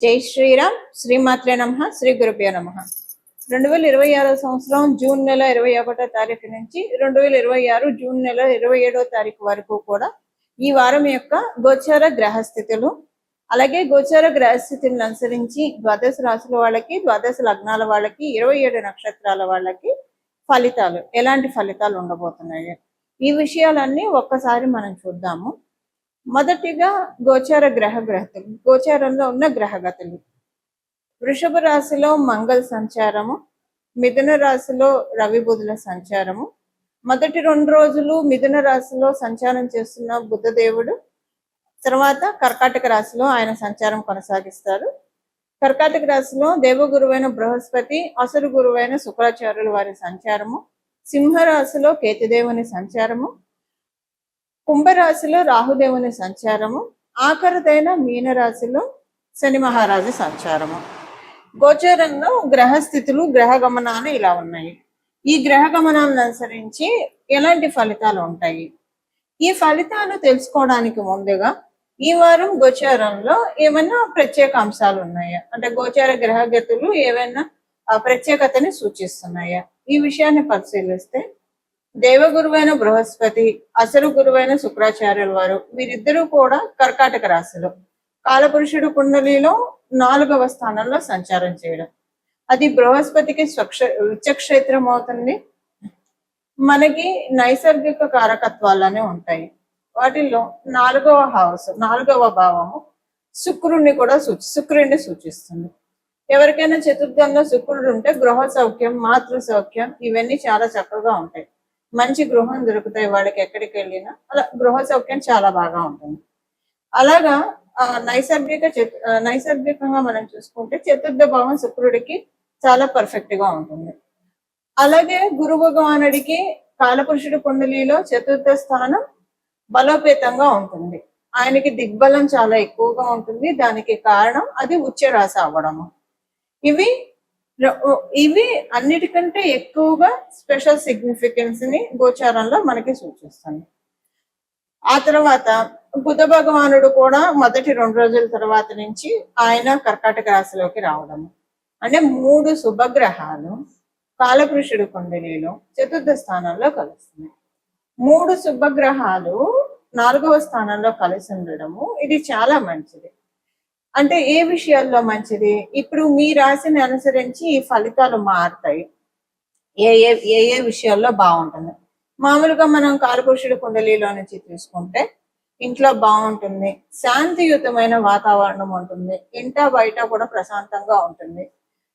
జై శ్రీరామ్. శ్రీమాత్రే నమః. శ్రీ గురుభ్యో నమః. 2026 సంవత్సరం జూన్ నెల 21వ తారీఖు నుంచి 2026 జూన్ నెల 27వ తారీఖు వరకు కూడా ఈ వారం యొక్క గోచార గ్రహస్థితులు, అలాగే గోచార గ్రహస్థితులను అనుసరించి ద్వాదశ రాశుల వాళ్ళకి, ద్వాదశ లగ్నాల వాళ్ళకి, 27 నక్షత్రాల వాళ్ళకి ఫలితాలు, ఎలాంటి ఫలితాలు ఉండబోతున్నాయి, ఈ విషయాలన్నీ ఒక్కసారి మనం చూద్దాము. మొదటిగా గోచార గ్రహగతులు, గోచారంలో ఉన్న గ్రహగతులు. వృషభ రాశిలో మంగళ సంచారము, మిథున రాశిలో రవి బుధుల సంచారము. మొదటి 2 రోజులు మిథున రాశిలో సంచారం చేస్తున్న బుధదేవుడు తర్వాత కర్కాటక రాశిలో ఆయన సంచారం కొనసాగిస్తారు. కర్కాటక రాశిలో దేవగురువైన బృహస్పతి, అసురు గురువైన శుక్రాచార్యుల వారి సంచారము. సింహరాశిలో కేతుదేవుని సంచారము. కుంభరాశిలో రాహుదేవుని సంచారము. ఆఖరిదైన మీనరాశిలో శని మహారాజు సంచారము. గోచారంలో గ్రహస్థితులు, గ్రహ గమనాలు ఇలా ఉన్నాయి. ఈ గ్రహ గమనాలను అనుసరించి ఎలాంటి ఫలితాలు ఉంటాయి, ఈ ఫలితాలు తెలుసుకోవడానికి ముందుగా ఈ వారం గోచారంలో ఏమైనా ప్రత్యేక అంశాలు ఉన్నాయా, అంటే గోచార గ్రహగతులు ఏమైనా ప్రత్యేకతని సూచిస్తున్నాయా, ఈ విషయాన్ని పరిశీలిస్తే దేవగురువైన బృహస్పతి, అసలు గురువైన శుక్రాచార్యుల వారు వీరిద్దరూ కూడా కర్కాటక రాశిలో కాలపురుషుడు కుండలిలో 4వ స్థానంలో సంచారం చేయడం, అది బృహస్పతికి ఉచ్చక్షేత్రం అవుతుంది. మనకి నైసర్గిక కారకత్వాలనే ఉంటాయి. వాటిల్లో 4వ హౌస్, 4వ భావము శుక్రుడిని సూచిస్తుంది. ఎవరికైనా చతుర్థంలో శుక్రుడు ఉంటే గృహ సౌఖ్యం, మాతృ సౌఖ్యం ఇవన్నీ చాలా చక్కగా ఉంటాయి. మంచి గృహం దొరుకుతాయి వాళ్ళకి, ఎక్కడికి వెళ్ళినా అలా గృహ సౌఖ్యం చాలా బాగా ఉంటుంది. అలాగా నైసర్గికంగా మనం చూసుకుంటే చతుర్థ భావం శుక్రుడికి చాలా పర్ఫెక్ట్ గా ఉంటుంది. అలాగే గురు భగవానుడికి కాలపురుషుడి కుండలిలో చతుర్థ స్థానం బలోపేతంగా ఉంటుంది. ఆయనకి దిగ్బలం చాలా ఎక్కువగా ఉంటుంది. దానికి కారణం అది ఉచ్చ రాశి అవ్వడము. ఇవి అన్నిటికంటే ఎక్కువగా స్పెషల్ సిగ్నిఫికెన్స్ ని గోచారంలో మనకి సూచిస్తుంది. ఆ తర్వాత బుధ భగవానుడు కూడా మొదటి 2 రోజుల తర్వాత నుంచి ఆయన కర్కాటక రాశిలోకి రావడము. అంటే 3 శుభగ్రహాలు కాలపురుషుడు కుండలిలో చతుర్థ స్థానంలో కలుస్తున్నాయి. 3 శుభగ్రహాలు 4వ స్థానంలో కలిసి ఉండడము ఇది చాలా మంచిది. అంటే ఏ విషయాల్లో మంచిది, ఇప్పుడు మీ రాశిని అనుసరించి ఈ ఫలితాలు మారుతాయి. ఏ ఏ ఏ విషయాల్లో బాగుంటుంది. మామూలుగా మనం కాలపురుషుడి కుండలిలో నుంచి తీసుకుంటే ఇంట్లో బాగుంటుంది, శాంతియుతమైన వాతావరణం ఉంటుంది, ఇంట బయట కూడా ప్రశాంతంగా ఉంటుంది.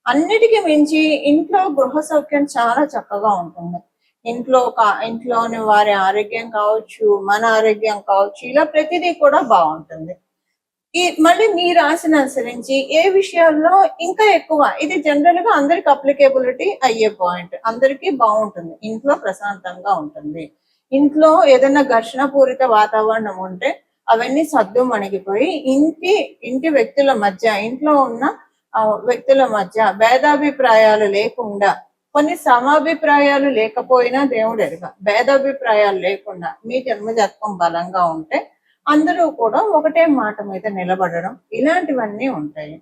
అన్నిటికీ మించి ఇంట్లో గృహ సౌఖ్యం చాలా చక్కగా ఉంటుంది. ఇంట్లోని వారి ఆరోగ్యం కావచ్చు, మన ఆరోగ్యం కావచ్చు, ఇలా ప్రతిదీ కూడా బాగుంటుంది. మళ్ళీ మీ రాశిని అనుసరించి ఏ విషయాల్లో ఇంకా ఎక్కువ, ఇది జనరల్ గా అందరికి అప్లికేబిలిటీ అయ్యే పాయింట్. అందరికీ బాగుంటుంది, ఇంట్లో ప్రశాంతంగా ఉంటుంది. ఇంట్లో ఏదైనా ఘర్షణ పూరిత వాతావరణం ఉంటే అవన్నీ సద్దు మణిగిపోయి ఇంటి వ్యక్తుల మధ్య, ఇంట్లో ఉన్న వ్యక్తుల మధ్య భేదాభిప్రాయాలు లేకుండా, కొన్ని సమాభిప్రాయాలు లేకపోయినా దేవుడు ఎరుగ, భేదాభిప్రాయాలు లేకుండా మీ జన్మజాతకం బలంగా ఉంటే అందరూ కూడా ఒకటే మాట మీద నిలబడడం, ఇలాంటివన్నీ ఉంటాయి.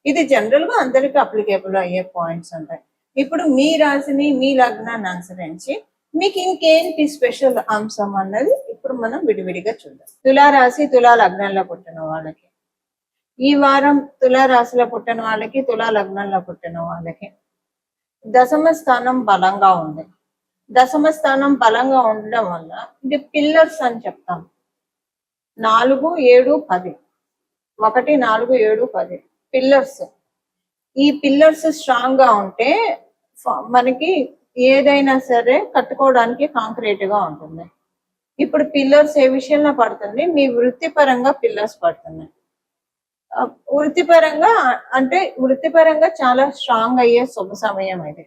ఇది జనరల్ గా అందరికి అప్లికేబుల్ అయ్యే పాయింట్స్ ఉంటాయి. ఇప్పుడు మీ రాశిని, మీ లగ్నాన్ని అనుసరించి మీకు ఇంకేంటి స్పెషల్ అంశం అన్నది ఇప్పుడు మనం విడివిడిగా చూద్దాం. తులారాశి, తులా లగ్నంలో పుట్టిన వాళ్ళకి ఈ వారం, తులారాశిలో పుట్టిన వాళ్ళకి, తులా లగ్నంలో పుట్టిన వాళ్ళకి దశమ స్థానం బలంగా ఉంది. దశమ స్థానం బలంగా ఉండడం వల్ల ఇది పిల్లర్స్ అని చెప్తాం. 4, 7, 10, 1, 4, 7, 10 పిల్లర్స్. ఈ పిల్లర్స్ స్ట్రాంగ్ గా ఉంటే మనకి ఏదైనా సరే కట్టుకోవడానికి కాంక్రీట్ గా ఉంటుంది. ఇప్పుడు పిల్లర్స్ ఏ విషయంలో పడుతుంది, మీ వృత్తిపరంగా పిల్లర్స్ పడుతున్నాయి. వృత్తిపరంగా చాలా స్ట్రాంగ్ అయ్యే శుభ సమయం ఇది.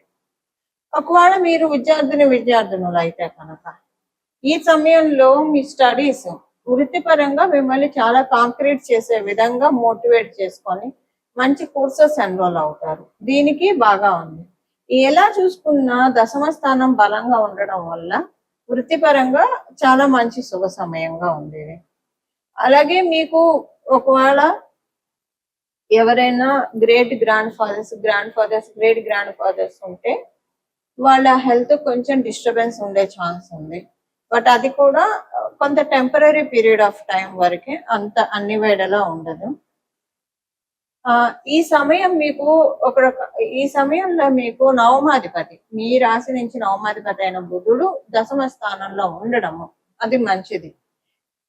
ఒకవేళ మీరు విద్యార్థినులు అయితే కనుక ఈ సమయంలో మీ స్టడీస్ వృత్తిపరంగా మిమ్మల్ని చాలా కాంక్రీట్ చేసే విధంగా మోటివేట్ చేసుకొని మంచి కోర్సెస్ ఎన్రోల్ అవుతారు. దీనికి బాగా ఉంది. ఎలా చూసుకున్నా దశమ స్థానం బలంగా ఉండడం వల్ల వృత్తిపరంగా చాలా మంచి శుభ సమయంగా ఉంది. అలాగే మీకు ఒకవేళ ఎవరైనా grandfathers great grandfathers ఉంటే వాళ్ళ హెల్త్ కొంచెం డిస్టర్బెన్స్ ఉండే ఛాన్స్ ఉంది. బట్ అది కూడా కొంత టెంపరీ పీరియడ్ ఆఫ్ టైం వరకే, అంత అన్ని వేళలా ఉండదు. ఈ సమయం మీకు ఈ సమయంలో మీకు నవమాధిపతి, మీ రాశి నుంచి నవమాధిపతి అయిన బుధుడు దశమ స్థానంలో ఉండడము అది మంచిది.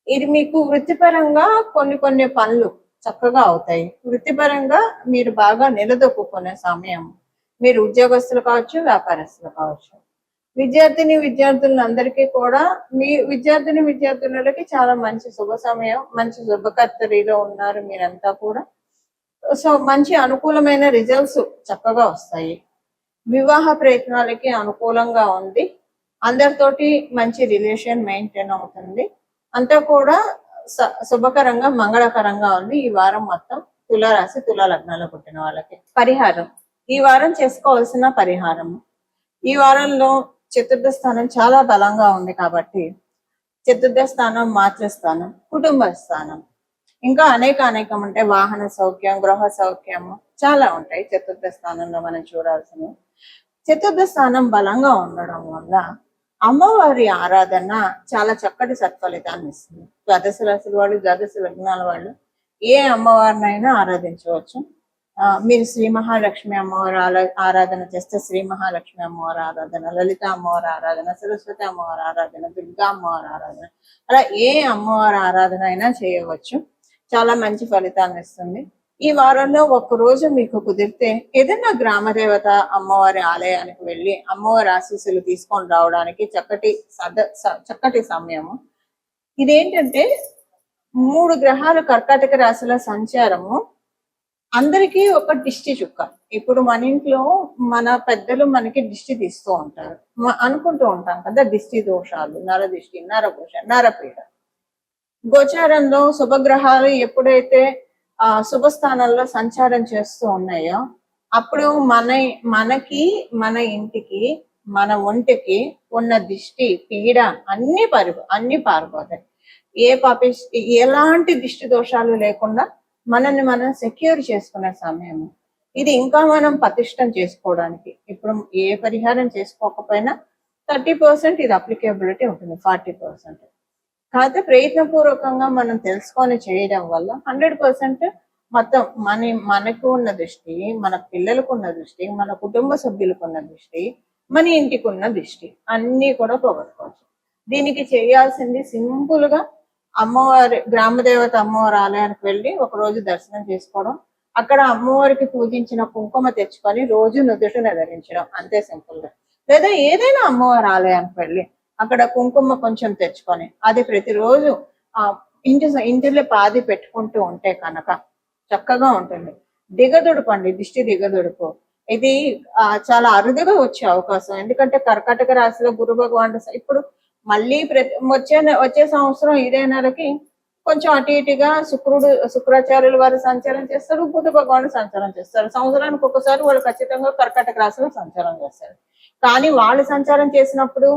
ఇది మీకు వృత్తిపరంగా కొన్ని పనులు చక్కగా అవుతాయి. వృత్తిపరంగా మీరు బాగా నిలదొక్కునే సమయం. మీరు ఉద్యోగస్తులు కావచ్చు, వ్యాపారస్తులు కావచ్చు. విద్యార్థులందరికీ కూడా మీ విద్యార్థులకి చాలా మంచి శుభ సమయం, మంచి శుభకర్తరిలో ఉన్నారు మీరంతా కూడా. సో మంచి అనుకూలమైన రిజల్ట్స్ చక్కగా వస్తాయి. వివాహ ప్రయత్నాలకి అనుకూలంగా ఉంది. అందరితోటి మంచి రిలేషన్ మెయింటైన్ అవుతుంది. అంతా కూడా శుభకరంగా మంగళకరంగా ఉంది ఈ వారం మొత్తం. తులారాశి తులా లగ్నాల్లో పుట్టిన వాళ్ళకి పరిహారం, ఈ వారం చేసుకోవాల్సిన పరిహారం, ఈ వారంలో చతుర్థ స్థానం చాలా బలంగా ఉంది కాబట్టి చతుర్థ స్థానం, మాతృస్థానం, కుటుంబ స్థానం, ఇంకా అనేకం ఉంటాయి. వాహన సౌఖ్యం, గృహ సౌఖ్యము చాలా ఉంటాయి చతుర్థ స్థానంలో మనం చూడాల్సినవి. చతుర్థ స్థానం బలంగా ఉండడం వల్ల అమ్మవారి ఆరాధన చాలా చక్కటి సత్ఫలితాన్ని ఇస్తుంది. ద్వాదశ రాశుల వాళ్ళు, ద్వాదశ లగ్నాల వాళ్ళు ఏ అమ్మవారినైనా ఆరాధించవచ్చు. మీరు శ్రీ మహాలక్ష్మి అమ్మవారి ఆరాధన చేస్తే శ్రీ మహాలక్ష్మి అమ్మవారి ఆరాధన, లలిత అమ్మవారి ఆరాధన, సరస్వతి అమ్మవారి ఆరాధన, దుర్గా అమ్మవారి ఆరాధన, అలా ఏ అమ్మవారి ఆరాధన అయినా చేయవచ్చు. చాలా మంచి ఫలితాన్ని ఇస్తుంది. ఈ వారంలో ఒక్కరోజు మీకు కుదిరితే ఏదైనా గ్రామదేవత అమ్మవారి ఆలయానికి వెళ్ళి అమ్మవారి ఆశీస్సులు తీసుకొని రావడానికి చక్కటి సమయము. ఇదేంటంటే 3 గ్రహాలు కర్కాటక రాశిలో సంచారము అందరికీ ఒక దిష్టి చుక్క. ఇప్పుడు మన ఇంట్లో మన పెద్దలు మనకి దిష్టి తీస్తూ ఉంటారు, అనుకుంటూ ఉంటాం కదా, దిష్టి దోషాలు, నరదిష్టి, నరఘోష, నరపీడ. గోచారంలో శుభగ్రహాలు ఎప్పుడైతే శుభస్థానంలో సంచారం చేస్తూ ఉన్నాయో అప్పుడు మనకి, మన ఇంటికి, మన ఒంటికి ఉన్న దిష్టి, పీడ అన్ని పారిపోతాయి. ఎలాంటి దిష్టి దోషాలు లేకుండా మనల్ని మనం సెక్యూర్ చేసుకునే సమయం ఇది. ఇంకా మనం పటిష్టం చేసుకోవడానికి ఇప్పుడు ఏ పరిహారం చేసుకోకపోయినా 30% ఇది అప్లికేబిలిటీ ఉంటుంది, 40%. కాకపోతే ప్రయత్నపూర్వకంగా మనం తెలుసుకొని చేయడం వల్ల 100% మొత్తం మనకు ఉన్న దృష్టి, మన పిల్లలకు ఉన్న దృష్టి, మన కుటుంబ సభ్యులకు ఉన్న దృష్టి, మన ఇంటికి ఉన్న దృష్టి అన్ని కూడా పోగొట్టుకోవచ్చు. దీనికి చేయాల్సింది సింపుల్ గా గ్రామదేవత అమ్మవారి ఆలయానికి వెళ్ళి ఒక రోజు దర్శనం చేసుకోవడం, అక్కడ అమ్మవారికి పూజించిన కుంకుమ తెచ్చుకొని రోజు నుదుటిన ధరించడం, అంతే సింపుల్ గా. లేదా ఏదైనా అమ్మవారి ఆలయానికి వెళ్ళి అక్కడ కుంకుమ కొంచెం తెచ్చుకొని అది ప్రతిరోజు ఇంటిలో పాది పెట్టుకుంటూ ఉంటే కనుక చక్కగా ఉంటుంది. దిగదుడుపండి, దిష్టి దిగదుడుపు. ఇది చాలా అరుదుగా వచ్చే అవకాశం. ఎందుకంటే కర్కాటక రాశిలో గురు భగవానుడు ఇప్పుడు మళ్ళీ వచ్చే సంవత్సరం ఇదే నెలకి కొంచెం అటు ఇటుగా శుక్రాచార్యులు వారు సంచారం చేస్తారు, బుధ భగవానుడు సంచారం చేస్తారు. సంవత్సరానికి ఒకసారి వాళ్ళు ఖచ్చితంగా కర్కాటక రాశిలో సంచారం చేస్తారు. కానీ వాళ్ళు సంచారం చేసినప్పుడు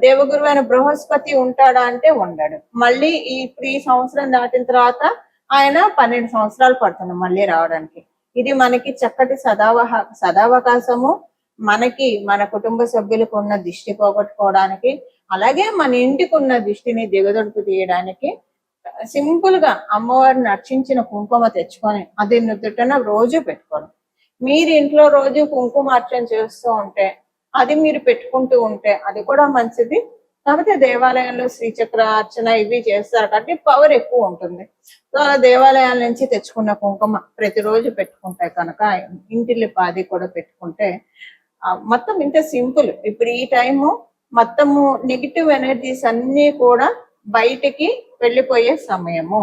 దేవగురు అయిన బృహస్పతి ఉంటాడా అంటే ఉండడు. మళ్ళీ ఇప్పుడు ఈ సంవత్సరం దాటిన తర్వాత ఆయన 12 సంవత్సరాలు పడుతుంది మళ్ళీ రావడానికి. ఇది మనకి చక్కటి సదావకాశము. మనకి, మన కుటుంబ సభ్యులకు ఉన్న దిష్టి పోగొట్టుకోవడానికి, అలాగే మన ఇంటికి ఉన్న దిష్టిని దిగదొడుపు తీయడానికి సింపుల్ గా అమ్మవారిని అర్చించిన కుంకుమ తెచ్చుకొని అది నుదుటన రోజు పెట్టుకోవడం. మీరు ఇంట్లో రోజు కుంకుమ అర్చన చేస్తూ ఉంటే, అది మీరు పెట్టుకుంటూ ఉంటే అది కూడా మంచిది. కాకపోతే దేవాలయంలో శ్రీచక్ర అర్చన ఇవి చేస్తారు కాబట్టి పవర్ ఎక్కువ ఉంటుంది. సో అలా దేవాలయాల నుంచి తెచ్చుకున్న కుంకుమ ప్రతిరోజు పెట్టుకుంటే కనుక, ఇంటిల్లి పాది కూడా పెట్టుకుంటే మొత్తం ఇంత సింపుల్. ఇప్పుడు ఈ టైము మొత్తము నెగిటివ్ ఎనర్జీస్ అన్ని కూడా బయటికి వెళ్ళిపోయే సమయము.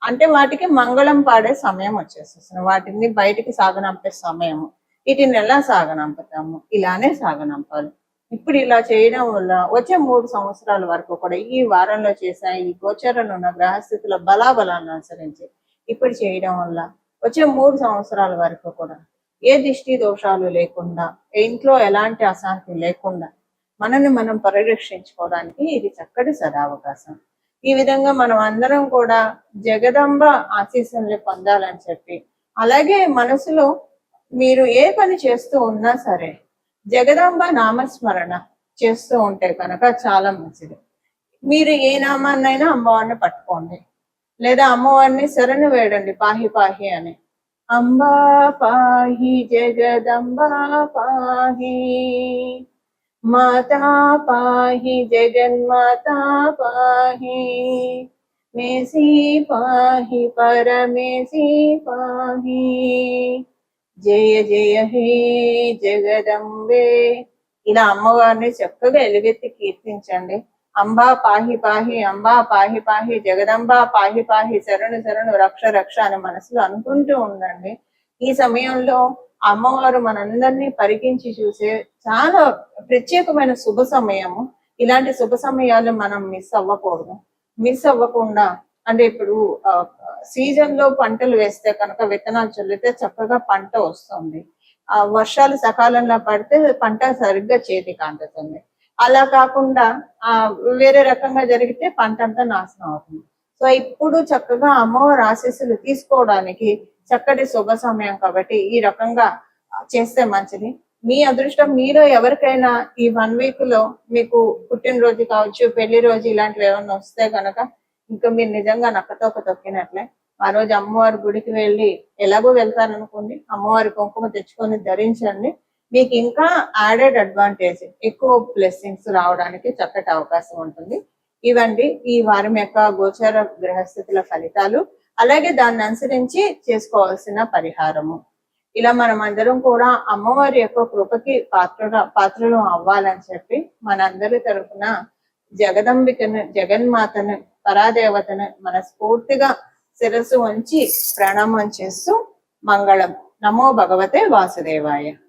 అంటే వాటికి మంగళం పాడే సమయం వచ్చేసేస్తుంది. వాటిని బయటికి సాగనంపే సమయము. వీటిని ఎలా సాగనంపుతాము? ఇలానే సాగనంపాలి. ఇప్పుడు ఇలా చేయడం వల్ల వచ్చే 3 సంవత్సరాల వరకు కూడా ఈ వారంలో చేసే ఈ గోచరంలో ఉన్న గ్రహస్థితుల బలాబలాన్ని అనుసరించి ఇప్పుడు చేయడం వల్ల వచ్చే 3 సంవత్సరాల వరకు కూడా ఏ దిష్టి దోషాలు లేకుండా, ఇంట్లో ఎలాంటి అశాంతి లేకుండా మనల్ని మనం పరిరక్షించుకోవడానికి ఇది చక్కటి సదావకాశం. ఈ విధంగా మనం అందరం కూడా జగదంబ ఆశీస్సుల్ని పొందాలని చెప్పి అలాగే మనసులో మీరు ఏ పని చేస్తూ ఉన్నా సరే జగదాంబ నామస్మరణ చేస్తూ ఉంటే కనుక చాలా మంచిది. మీరు ఏ నామాన్నైనా అమ్మవారిని పట్టుకోండి, లేదా అమ్మవారిని శరణు వేడండి, పాహి పాహి అని. అంబా పాహి జగదంబా పాహి, మాతా పాహి జగన్మాతా పాహి, మేసి పాహి పరమేసి పాహి, జయ జయ హే జగదంబే. ఇలా అమ్మవారిని చక్కగా ఎలుగెత్తి కీర్తించండి. అంబా పాహి పాహి, అంబా పాహి పాహి, జగదంబా పాహి పాహి, శరణు శరణు, రక్ష రక్ష అని మనసులో అనుకుంటూ ఉండండి. ఈ సమయంలో అమ్మవారు మనందరినీ పరికించి చూసే చాలా ప్రత్యేకమైన శుభ సమయము. ఇలాంటి శుభ సమయాలు మనం మిస్ అవ్వకూడదు. మిస్ అవ్వకుండా అంటే ఇప్పుడు సీజన్ లో పంటలు వేస్తే కనుక విత్తనాలు చల్లితే చక్కగా పంట వస్తుంది. వర్షాలు సకాలంలో పడితే పంట సరిగ్గా చేతికి అందుతుంది. అలా కాకుండా వేరే రకంగా జరిగితే పంట అంతా నాశనం అవుతుంది. సో ఇప్పుడు చక్కగా అమ్మవారి ఆశీస్సులు తీసుకోవడానికి చక్కటి శుభ సమయం కాబట్టి ఈ రకంగా చేస్తే మంచిది. మీ అదృష్టం మీలో ఎవరికైనా ఈ 1 వీక్ లో మీకు పుట్టినరోజు కావచ్చు, పెళ్లి రోజు ఇలాంటివి ఏమైనా వస్తే కనుక ఇంకా మీరు నిజంగా నక్కతోక తొక్కినట్లే. ఆ రోజు అమ్మవారి గుడికి వెళ్ళి ఎలాగో వెళ్తారనుకోండి, అమ్మవారి కుంకుమ తెచ్చుకొని ధరించండి. మీకు ఇంకా యాడెడ్ అడ్వాంటేజ్, ఎక్కువ బ్లెస్సింగ్స్ రావడానికి చక్కటి అవకాశం ఉంటుంది. ఇవండి ఈ వారం యొక్క గోచార గ్రహస్థితుల ఫలితాలు, అలాగే దాన్ని అనుసరించి చేసుకోవాల్సిన పరిహారము. ఇలా మనం అందరం కూడా అమ్మవారి యొక్క కృపకి పాత్రలు అవ్వాలని చెప్పి మనందరి తరఫున జగదంబికను, జగన్మాతను, పరాదేవతను మనస్ఫూర్తిగా శిరస్సు వంచి ప్రణామం చేస్తూ మంగళం. నమో భగవతే వాసుదేవాయ.